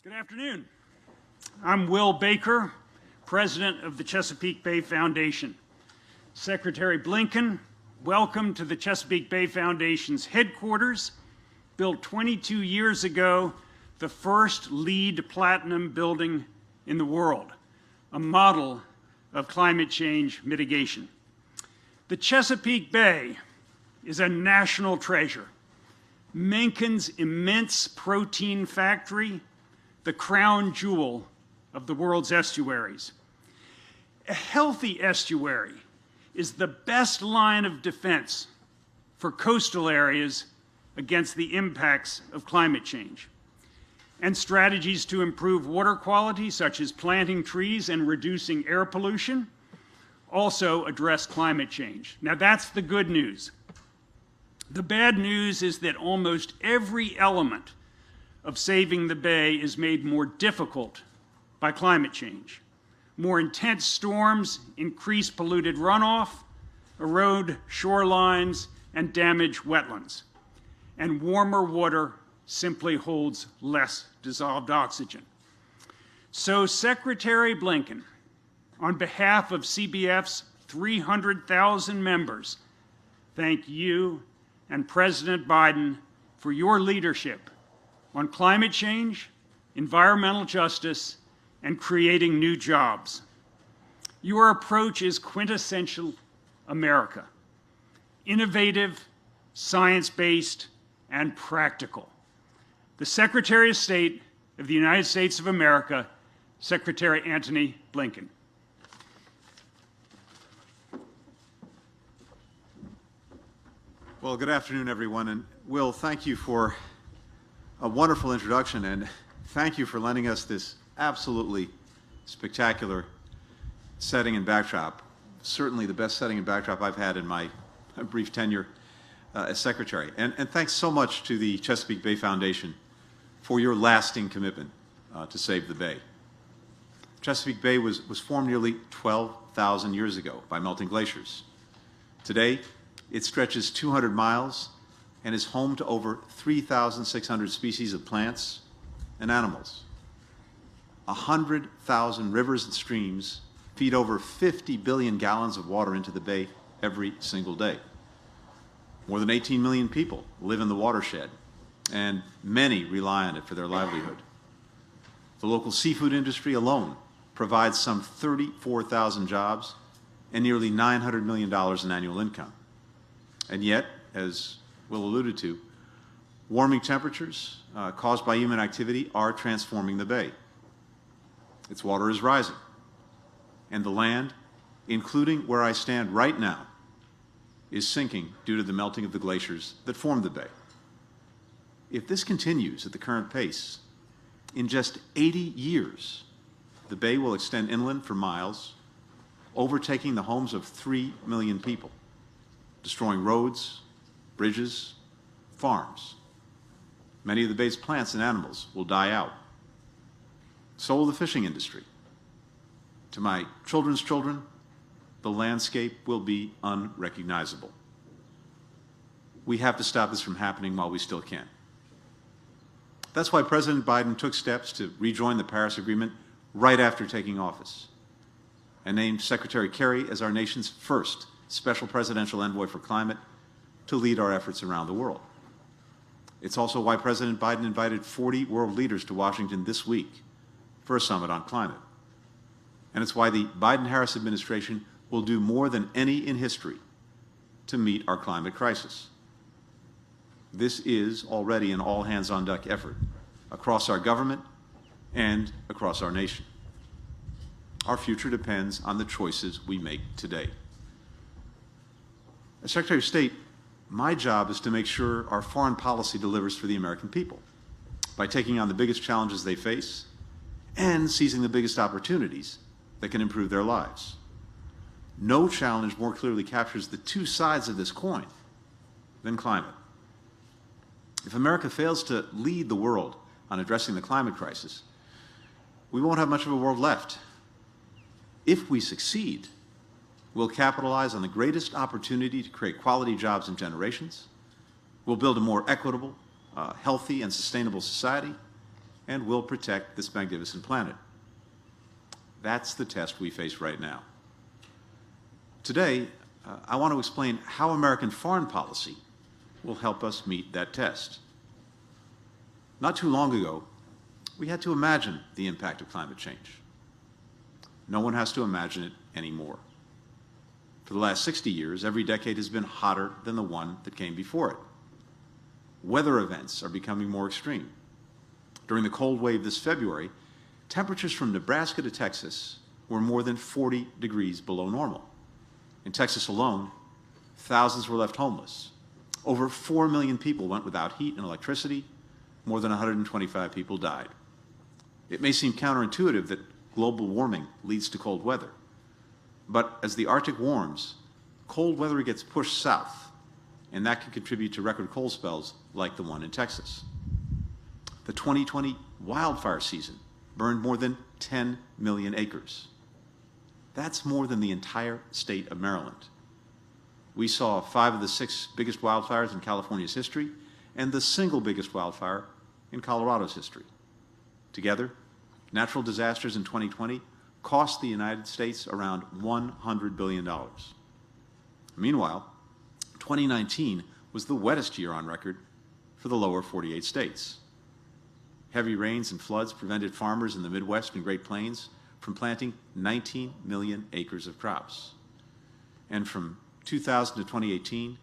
Good afternoon. I'm Will Baker, President of the Chesapeake Bay Foundation. Secretary Blinken, welcome to the Chesapeake Bay Foundation's headquarters, built 22 years ago, the first LEED Platinum building in the world, a model of climate change mitigation. The Chesapeake Bay is a national treasure. Menken's immense protein factory, the crown jewel of the world's estuaries. A healthy estuary is the best line of defense for coastal areas against the impacts of climate change. And strategies to improve water quality, such as planting trees and reducing air pollution, also address climate change. Now that's the good news. The bad news is that almost every element of saving the Bay is made more difficult by climate change. More intense storms increase polluted runoff, erode shorelines, and damage wetlands. And warmer water simply holds less dissolved oxygen. So Secretary Blinken, on behalf of CBF's 300,000 members, thank you and President Biden for your leadership on climate change, environmental justice, and creating new jobs. Your approach is quintessential America, innovative, science-based, and practical. The Secretary of State of the United States of America, Secretary Antony Blinken. Well, good afternoon, everyone. And Will, thank you for a wonderful introduction, and thank you for lending us this absolutely spectacular setting and backdrop. Certainly the best setting and backdrop I've had in my brief tenure as Secretary. And thanks so much to the Chesapeake Bay Foundation for your lasting commitment to save the Bay. Chesapeake Bay was formed nearly 12,000 years ago by melting glaciers. Today, it stretches 200 miles and is home to over 3,600 species of plants and animals. 100,000 rivers and streams feed over 50 billion gallons of water into the Bay every single day. More than 18 million people live in the watershed, and many rely on it for their livelihood. The local seafood industry alone provides some 34,000 jobs and nearly $900 million in annual income. And yet, as Will alluded to, warming temperatures caused by human activity are transforming the Bay. Its water is rising, and the land, including where I stand right now, is sinking due to the melting of the glaciers that formed the Bay. If this continues at the current pace, in just 80 years, the Bay will extend inland for miles, overtaking the homes of 3 million people, destroying roads, bridges, farms. Many of the Bay's plants and animals will die out. So will the fishing industry. To my children's children, the landscape will be unrecognizable. We have to stop this from happening while we still can. That's why President Biden took steps to rejoin the Paris Agreement right after taking office, and named Secretary Kerry as our nation's first special presidential envoy for climate to lead our efforts around the world. It's also why President Biden invited 40 world leaders to Washington this week for a summit on climate. And it's why the Biden-Harris administration will do more than any in history to meet our climate crisis. This is already an all-hands-on-deck effort across our government and across our nation. Our future depends on the choices we make today. As Secretary of State, my job is to make sure our foreign policy delivers for the American people by taking on the biggest challenges they face and seizing the biggest opportunities that can improve their lives. No challenge more clearly captures the two sides of this coin than climate. If America fails to lead the world on addressing the climate crisis, we won't have much of a world left. If we succeed, we'll capitalize on the greatest opportunity to create quality jobs in generations. We'll build a more equitable, healthy, and sustainable society. and will protect this magnificent planet. That's the test we face right now. Today, I want to explain how American foreign policy will help us meet that test. Not too long ago, we had to imagine the impact of climate change. No one has to imagine it anymore. For the last 60 years, every decade has been hotter than the one that came before it. Weather events are becoming more extreme. During the cold wave this February, temperatures from Nebraska to Texas were more than 40 degrees below normal. In Texas alone, thousands were left homeless. Over 4 million people went without heat and electricity. More than 125 people died. It may seem counterintuitive that global warming leads to cold weather. But as the Arctic warms, cold weather gets pushed south, and that can contribute to record cold spells like the one in Texas. The 2020 wildfire season burned more than 10 million acres. That's more than the entire state of Maryland. We saw 5 of the 6 biggest wildfires in California's history and the single biggest wildfire in Colorado's history. Together, natural disasters in 2020 cost the United States around $100 billion. Meanwhile, 2019 was the wettest year on record for the lower 48 states. Heavy rains and floods prevented farmers in the Midwest and Great Plains from planting 19 million acres of crops. And from 2000 to 2018,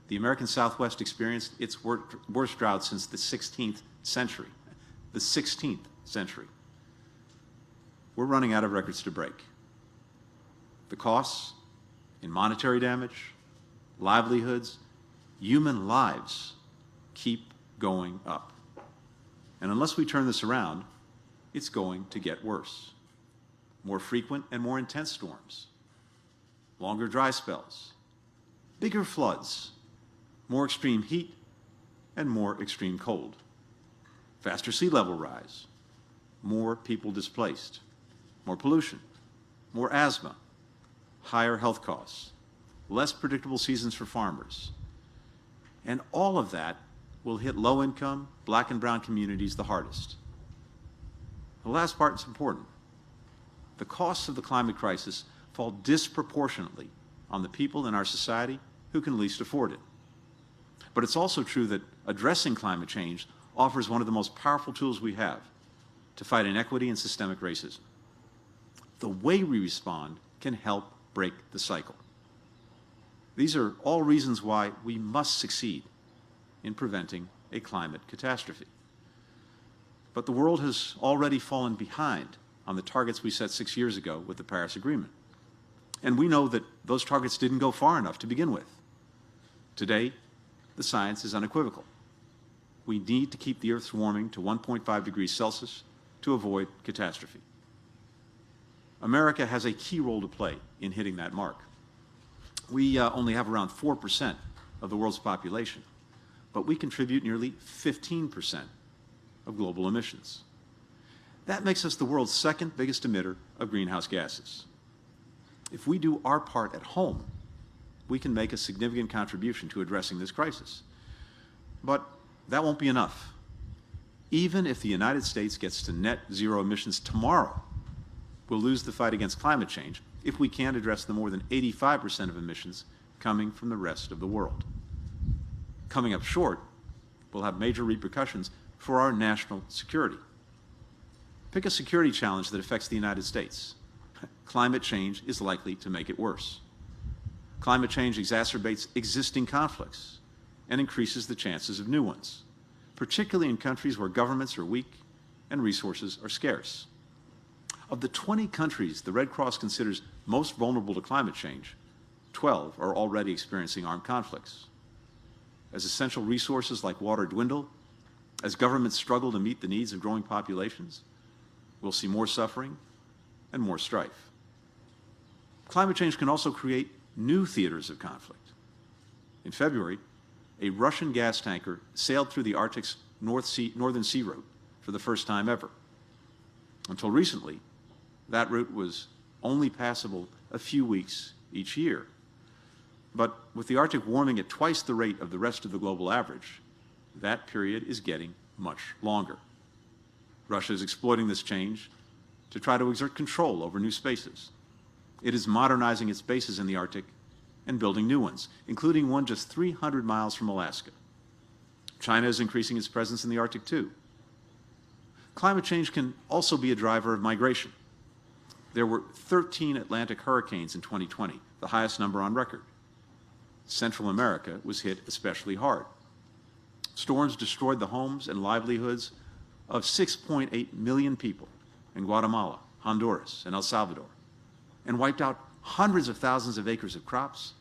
the American Southwest experienced its worst drought since the 16th century. The 16th century. We're running out of records to break. The costs in monetary damage, livelihoods, human lives keep going up. And unless we turn this around, it's going to get worse. More frequent and more intense storms, longer dry spells, bigger floods, more extreme heat, and more extreme cold, faster sea level rise, more people displaced, more pollution, more asthma, higher health costs, less predictable seasons for farmers. And all of that will hit low-income, black and brown communities the hardest. The last part is important. The costs of the climate crisis fall disproportionately on the people in our society who can least afford it. But it's also true that addressing climate change offers one of the most powerful tools we have to fight inequity and systemic racism. The way we respond can help break the cycle. These are all reasons why we must succeed in preventing a climate catastrophe. But the world has already fallen behind on the targets we set 6 years ago with the Paris Agreement. And we know that those targets didn't go far enough to begin with. Today, the science is unequivocal. We need to keep the Earth's warming to 1.5 degrees Celsius to avoid catastrophe. America has a key role to play in hitting that mark. We only have around 4% of the world's population, but we contribute nearly 15% of global emissions. That makes us the world's second biggest emitter of greenhouse gases. If we do our part at home, we can make a significant contribution to addressing this crisis. But that won't be enough. Even if the United States gets to net zero emissions tomorrow, we'll lose the fight against climate change if we can't address the more than 85% of emissions coming from the rest of the world. Coming up short will have major repercussions for our national security. Pick a security challenge that affects the United States. Climate change is likely to make it worse. Climate change exacerbates existing conflicts and increases the chances of new ones, particularly in countries where governments are weak and resources are scarce. Of the 20 countries the Red Cross considers most vulnerable to climate change, 12 are already experiencing armed conflicts. As essential resources like water dwindle, as governments struggle to meet the needs of growing populations, we'll see more suffering and more strife. Climate change can also create new theaters of conflict. In February, a Russian gas tanker sailed through the Arctic's northern sea route for the first time ever. Until recently, that route was only passable a few weeks each year. But with the Arctic warming at twice the rate of the rest of the global average, that period is getting much longer. Russia is exploiting this change to try to exert control over new spaces. It is modernizing its bases in the Arctic and building new ones, including one just 300 miles from Alaska. China is increasing its presence in the Arctic too. Climate change can also be a driver of migration. There were 13 Atlantic hurricanes in 2020, the highest number on record. Central America was hit especially hard. Storms destroyed the homes and livelihoods of 6.8 million people in Guatemala, Honduras, and El Salvador, and wiped out hundreds of thousands of acres of crops,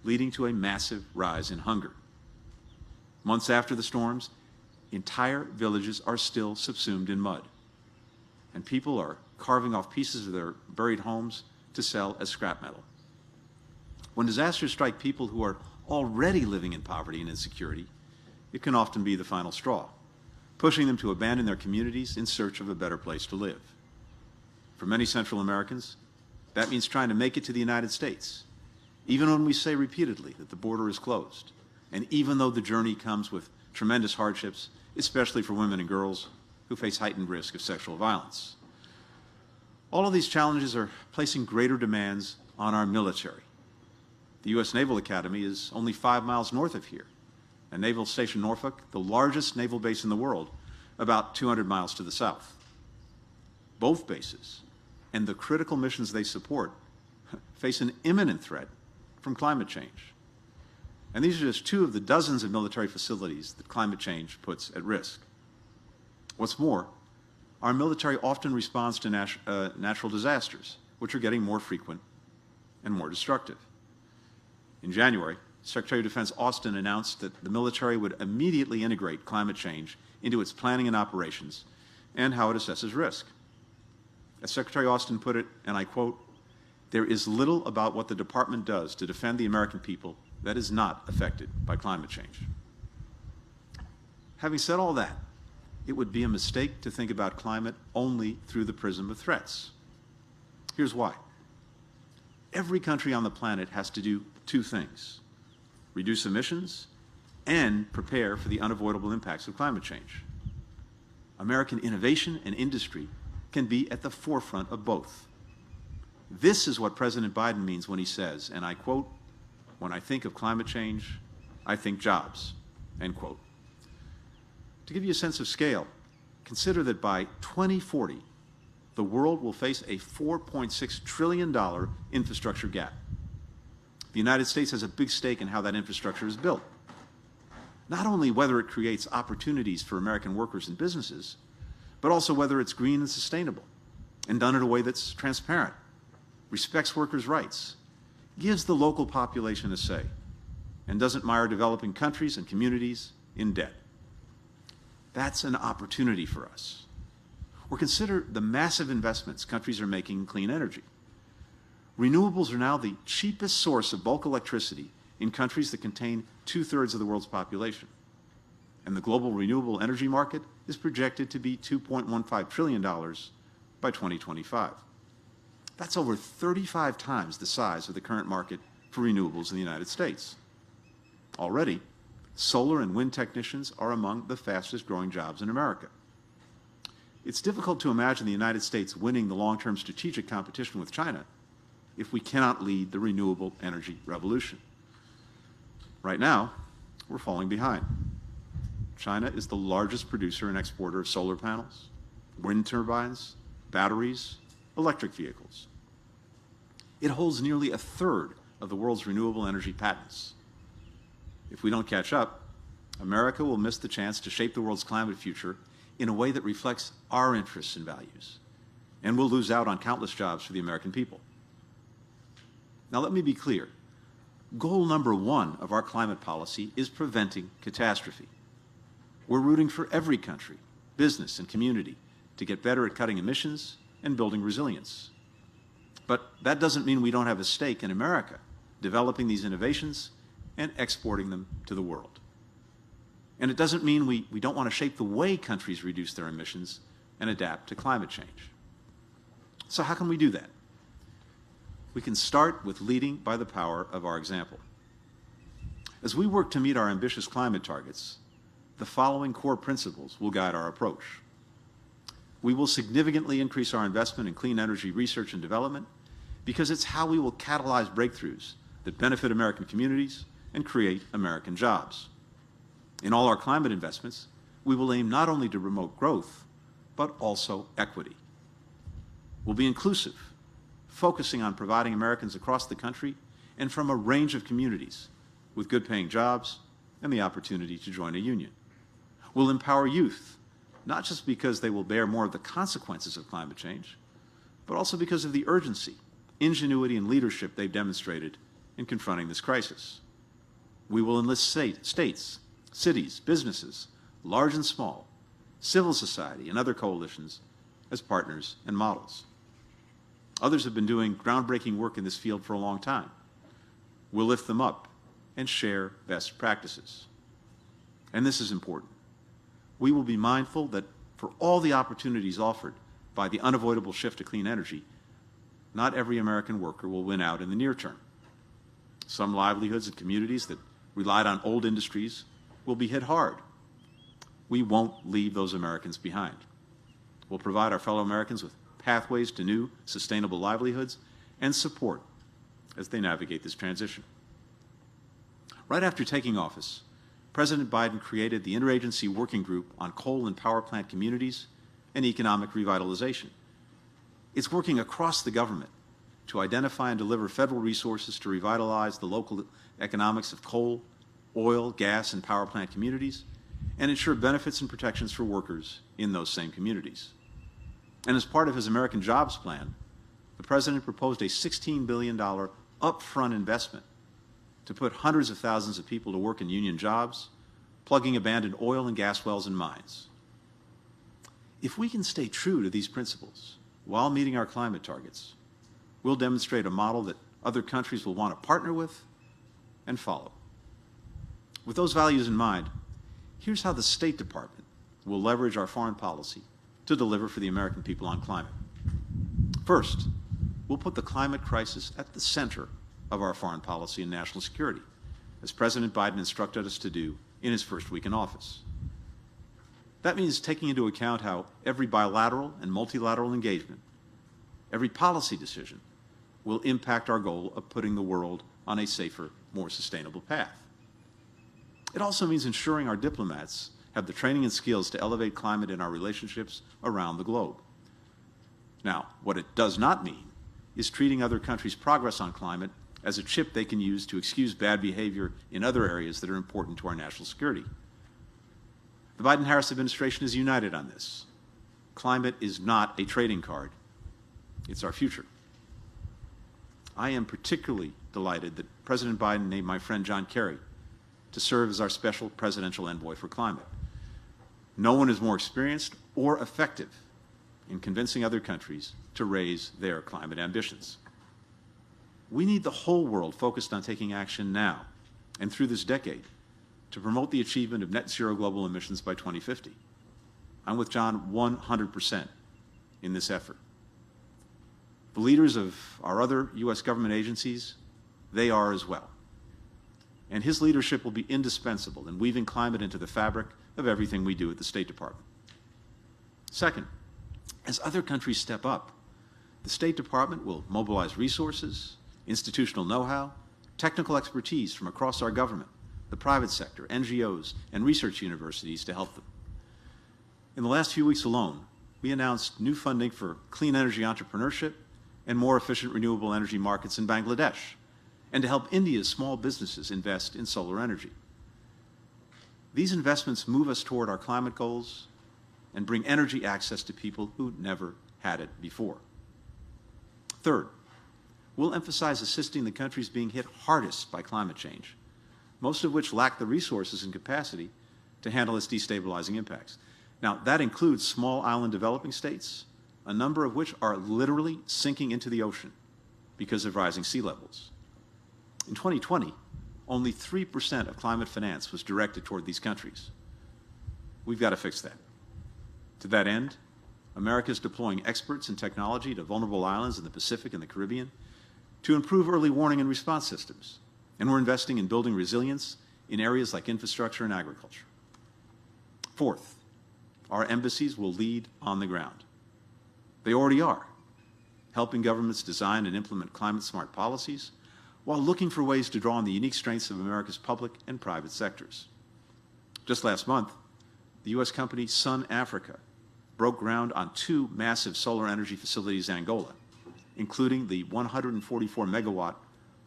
leading to a massive rise in hunger. Months after the storms, entire villages are still subsumed in mud, and people are carving off pieces of their buried homes to sell as scrap metal. When disasters strike people who are already living in poverty and insecurity, it can often be the final straw, pushing them to abandon their communities in search of a better place to live. For many Central Americans, that means trying to make it to the United States, even when we say repeatedly that the border is closed, and even though the journey comes with tremendous hardships, especially for women and girls who face heightened risk of sexual violence. All of these challenges are placing greater demands on our military. The U.S. Naval Academy is only 5 miles north of here, and Naval Station Norfolk, the largest naval base in the world, about 200 miles to the south. Both bases and the critical missions they support face an imminent threat from climate change. And these are just two of the dozens of military facilities that climate change puts at risk. What's more, our military often responds to natural disasters, which are getting more frequent and more destructive. In January, Secretary of Defense Austin announced that the military would immediately integrate climate change into its planning and operations and how it assesses risk. As Secretary Austin put it, and I quote, "There is little about what the department does to defend the American people that is not affected by climate change." Having said all that, it would be a mistake to think about climate only through the prism of threats. Here's why. Every country on the planet has to do two things: reduce emissions and prepare for the unavoidable impacts of climate change. American innovation and industry can be at the forefront of both. This is what President Biden means when he says, and I quote, "When I think of climate change, I think jobs," end quote. To give you a sense of scale, consider that by 2040, the world will face a $4.6 trillion infrastructure gap. The United States has a big stake in how that infrastructure is built. Not only whether it creates opportunities for American workers and businesses, but also whether it's green and sustainable and done in a way that's transparent, respects workers' rights, gives the local population a say, and doesn't mire developing countries and communities in debt. That's an opportunity for us. Or consider the massive investments countries are making in clean energy. Renewables are now the cheapest source of bulk electricity in countries that contain 2/3 of the world's population. And the global renewable energy market is projected to be $2.15 trillion by 2025. That's over 35 times the size of the current market for renewables in the United States. Already, solar and wind technicians are among the fastest growing jobs in America. It's difficult to imagine the United States winning the long-term strategic competition with China if we cannot lead the renewable energy revolution. Right now, we're falling behind. China is the largest producer and exporter of solar panels, wind turbines, batteries, electric vehicles. It holds nearly 1/3 of the world's renewable energy patents. If we don't catch up, America will miss the chance to shape the world's climate future in a way that reflects our interests and values, and we'll lose out on countless jobs for the American people. Now, let me be clear. Goal number one of our climate policy is preventing catastrophe. We're rooting for every country, business, and community to get better at cutting emissions and building resilience. But that doesn't mean we don't have a stake in America developing these innovations and exporting them to the world. And it doesn't mean we don't want to shape the way countries reduce their emissions and adapt to climate change. So how can we do that? We can start with leading by the power of our example. As we work to meet our ambitious climate targets, the following core principles will guide our approach. We will significantly increase our investment in clean energy research and development because it's how we will catalyze breakthroughs that benefit American communities and create American jobs. In all our climate investments, we will aim not only to promote growth, but also equity. We'll be inclusive, focusing on providing Americans across the country and from a range of communities with good-paying jobs and the opportunity to join a union. We'll empower youth, not just because they will bear more of the consequences of climate change, but also because of the urgency, ingenuity, and leadership they've demonstrated in confronting this crisis. We will enlist states, cities, businesses, large and small, civil society, and other coalitions as partners and models. Others have been doing groundbreaking work in this field for a long time. We'll lift them up and share best practices. And this is important. We will be mindful that for all the opportunities offered by the unavoidable shift to clean energy, not every American worker will win out in the near term. Some livelihoods and communities that relied on old industries will be hit hard. We won't leave those Americans behind. We'll provide our fellow Americans with pathways to new, sustainable livelihoods and support as they navigate this transition. Right after taking office, President Biden created the Interagency Working Group on Coal and Power Plant Communities and Economic Revitalization. It's working across the government to identify and deliver federal resources to revitalize the local economics of coal, oil, gas, and power plant communities, and ensure benefits and protections for workers in those same communities. And as part of his American Jobs Plan, the President proposed a $16 billion upfront investment to put hundreds of thousands of people to work in union jobs, plugging abandoned oil and gas wells and mines. If we can stay true to these principles while meeting our climate targets, we'll demonstrate a model that other countries will want to partner with and follow. With those values in mind, here's how the State Department will leverage our foreign policy to deliver for the American people on climate. First, we'll put the climate crisis at the center of our foreign policy and national security, as President Biden instructed us to do in his first week in office. That means taking into account how every bilateral and multilateral engagement, every policy decision, will impact our goal of putting the world on a safer, more sustainable path. It also means ensuring our diplomats have the training and skills to elevate climate in our relationships around the globe. Now, what it does not mean is treating other countries' progress on climate as a chip they can use to excuse bad behavior in other areas that are important to our national security. The Biden-Harris administration is united on this. Climate is not a trading card. It's our future. I am particularly delighted that President Biden named my friend John Kerry to serve as our special presidential envoy for climate. No one is more experienced or effective in convincing other countries to raise their climate ambitions. We need the whole world focused on taking action now and through this decade to promote the achievement of net zero global emissions by 2050. I'm with John 100% in this effort. The leaders of our other U.S. government agencies, they are as well. And his leadership will be indispensable in weaving climate into the fabric of everything we do at the State Department. Second, as other countries step up, the State Department will mobilize resources, institutional know-how, technical expertise from across our government, the private sector, NGOs, and research universities to help them. In the last few weeks alone, we announced new funding for clean energy entrepreneurship and more efficient renewable energy markets in Bangladesh, and to help India's small businesses invest in solar energy. These investments move us toward our climate goals and bring energy access to people who never had it before. Third, we'll emphasize assisting the countries being hit hardest by climate change, most of which lack the resources and capacity to handle its destabilizing impacts. Now, that includes small island developing states, a number of which are literally sinking into the ocean because of rising sea levels. In 2020, only 3% of climate finance was directed toward these countries. We've got to fix that. To that end, America is deploying experts and technology to vulnerable islands in the Pacific and the Caribbean to improve early warning and response systems. And we're investing in building resilience in areas like infrastructure and agriculture. Fourth, our embassies will lead on the ground. They already are, helping governments design and implement climate-smart policies while looking for ways to draw on the unique strengths of America's public and private sectors. Just last month, the U.S. company Sun Africa broke ground on 2 massive solar energy facilities in Angola, including the 144-megawatt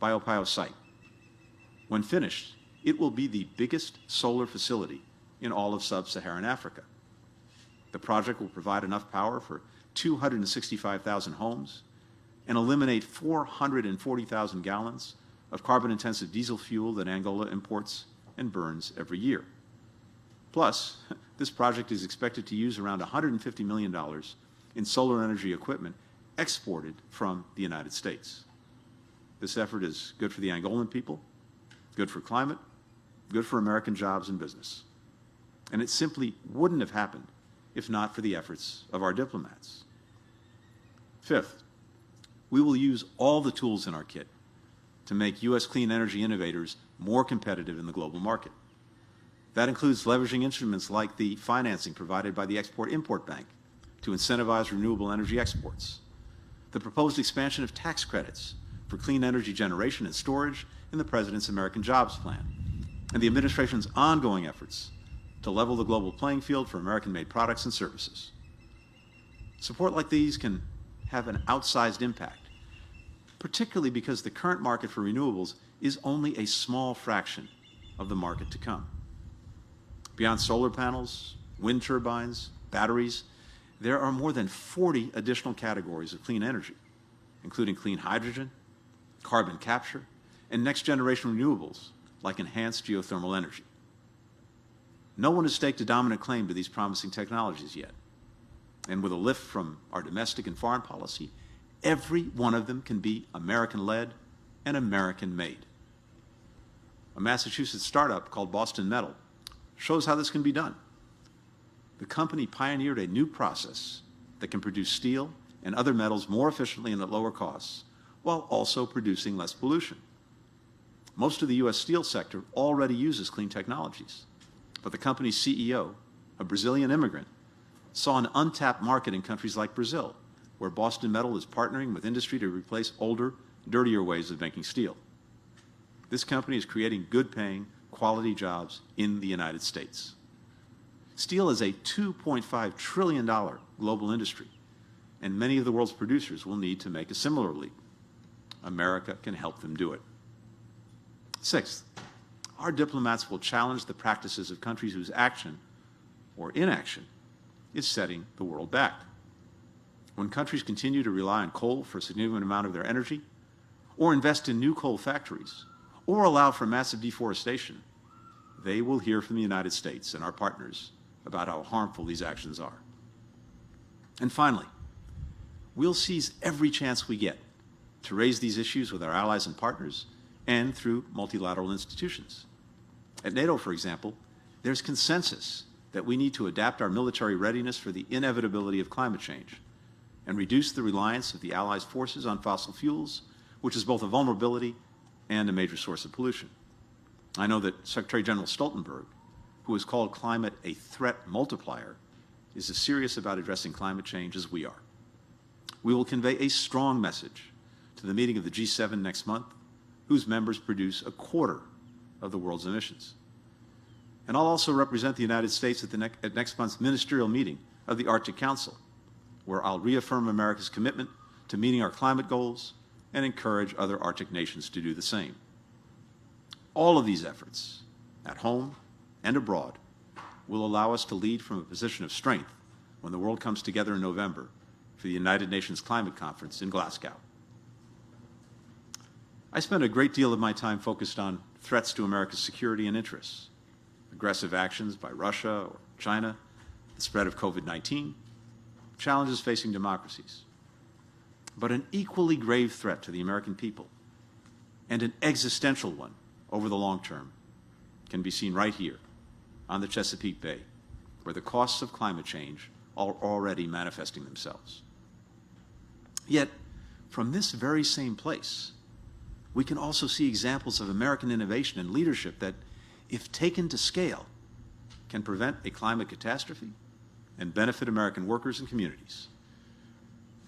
Biopio site. When finished, it will be the biggest solar facility in all of sub-Saharan Africa. The project will provide enough power for 265,000 homes and eliminate 440,000 gallons of carbon-intensive diesel fuel that Angola imports and burns every year. Plus, this project is expected to use around $150 million in solar energy equipment exported from the United States. This effort is good for the Angolan people, good for climate, good for American jobs and business. And it simply wouldn't have happened if not for the efforts of our diplomats. Fifth, we will use all the tools in our kit to make U.S. clean energy innovators more competitive in the global market. That includes leveraging instruments like the financing provided by the Export-Import Bank to incentivize renewable energy exports, the proposed expansion of tax credits for clean energy generation and storage in the President's American Jobs Plan, and the administration's ongoing efforts to level the global playing field for American-made products and services. Support like these can have an outsized impact, particularly because the current market for renewables is only a small fraction of the market to come. Beyond solar panels, wind turbines, batteries, there are more than 40 additional categories of clean energy, including clean hydrogen, carbon capture, and next-generation renewables like enhanced geothermal energy. No one has staked a dominant claim to these promising technologies yet. And with a lift from our domestic and foreign policy, every one of them can be American-led and American-made. A Massachusetts startup called Boston Metal shows how this can be done. The company pioneered a new process that can produce steel and other metals more efficiently and at lower costs, while also producing less pollution. Most of the U.S. steel sector already uses clean technologies, but the company's CEO, a Brazilian immigrant, saw an untapped market in countries like Brazil, where Boston Metal is partnering with industry to replace older, dirtier ways of making steel. This company is creating good-paying, quality jobs in the United States. Steel is a $2.5 trillion global industry, and many of the world's producers will need to make a similar leap. America can help them do it. Sixth, our diplomats will challenge the practices of countries whose action or inaction is setting the world back. When countries continue to rely on coal for a significant amount of their energy, or invest in new coal factories, or allow for massive deforestation, they will hear from the United States and our partners about how harmful these actions are. And finally, we'll seize every chance we get to raise these issues with our allies and partners and through multilateral institutions. At NATO, for example, there's consensus that we need to adapt our military readiness for the inevitability of climate change and reduce the reliance of the Allies' forces on fossil fuels, which is both a vulnerability and a major source of pollution. I know that Secretary General Stoltenberg, who has called climate a threat multiplier, is as serious about addressing climate change as we are. We will convey a strong message to the meeting of the G7 next month, whose members produce a quarter of the world's emissions. And I'll also represent the United States at next month's ministerial meeting of the Arctic Council, where I'll reaffirm America's commitment to meeting our climate goals and encourage other Arctic nations to do the same. All of these efforts, at home and abroad, will allow us to lead from a position of strength when the world comes together in November for the United Nations Climate Conference in Glasgow. I spend a great deal of my time focused on threats to America's security and interests, aggressive actions by Russia or China, the spread of COVID-19, challenges facing democracies. But an equally grave threat to the American people, and an existential one over the long term, can be seen right here on the Chesapeake Bay, where the costs of climate change are already manifesting themselves. Yet, from this very same place, we can also see examples of American innovation and leadership that, if taken to scale, can prevent a climate catastrophe and benefit American workers and communities.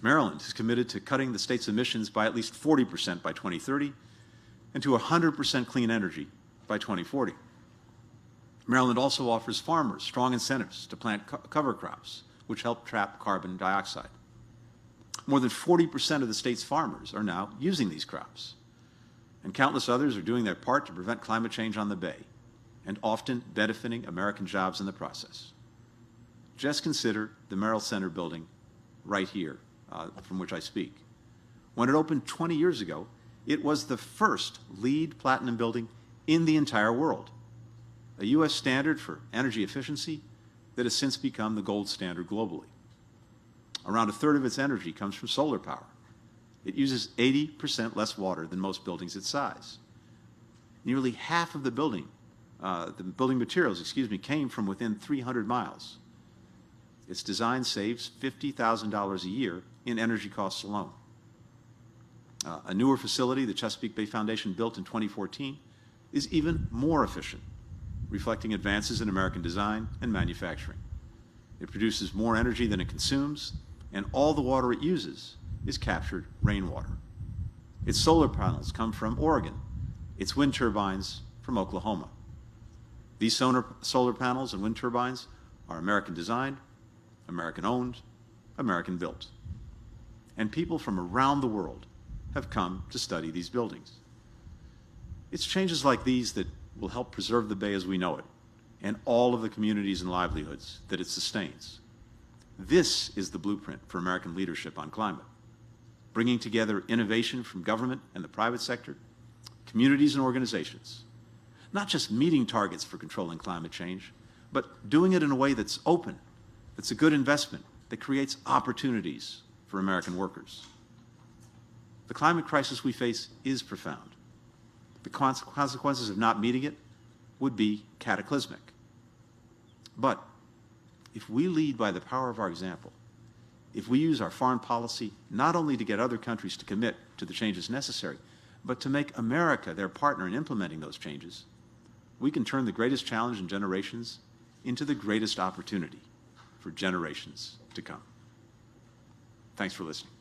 Maryland is committed to cutting the state's emissions by at least 40% by 2030 and to 100% clean energy by 2040. Maryland also offers farmers strong incentives to plant cover crops, which help trap carbon dioxide. More than 40% of the state's farmers are now using these crops, and countless others are doing their part to prevent climate change on the Bay, and often benefiting American jobs in the process. Just consider the Merrill Center building right here, from which I speak. When it opened 20 years ago, it was the first LEED Platinum building in the entire world, a U.S. standard for energy efficiency that has since become the gold standard globally. Around a third of its energy comes from solar power. It uses 80% less water than most buildings its size. Nearly half of the building materials, came from within 300 miles. Its design saves $50,000 a year in energy costs alone. A newer facility the Chesapeake Bay Foundation built in 2014 is even more efficient, reflecting advances in American design and manufacturing. It produces more energy than it consumes, and all the water it uses is captured rainwater. Its solar panels come from Oregon, its wind turbines from Oklahoma. These solar panels and wind turbines are American designed, American owned, American built. And people from around the world have come to study these buildings. It's changes like these that will help preserve the Bay as we know it, and all of the communities and livelihoods that it sustains. This is the blueprint for American leadership on climate, bringing together innovation from government and the private sector, communities and organizations, not just meeting targets for controlling climate change, but doing it in a way that's open, that's a good investment, that creates opportunities for American workers. The climate crisis we face is profound. The consequences of not meeting it would be cataclysmic. But if we lead by the power of our example, if we use our foreign policy not only to get other countries to commit to the changes necessary, but to make America their partner in implementing those changes, we can turn the greatest challenge in generations into the greatest opportunity for generations to come. Thanks for listening.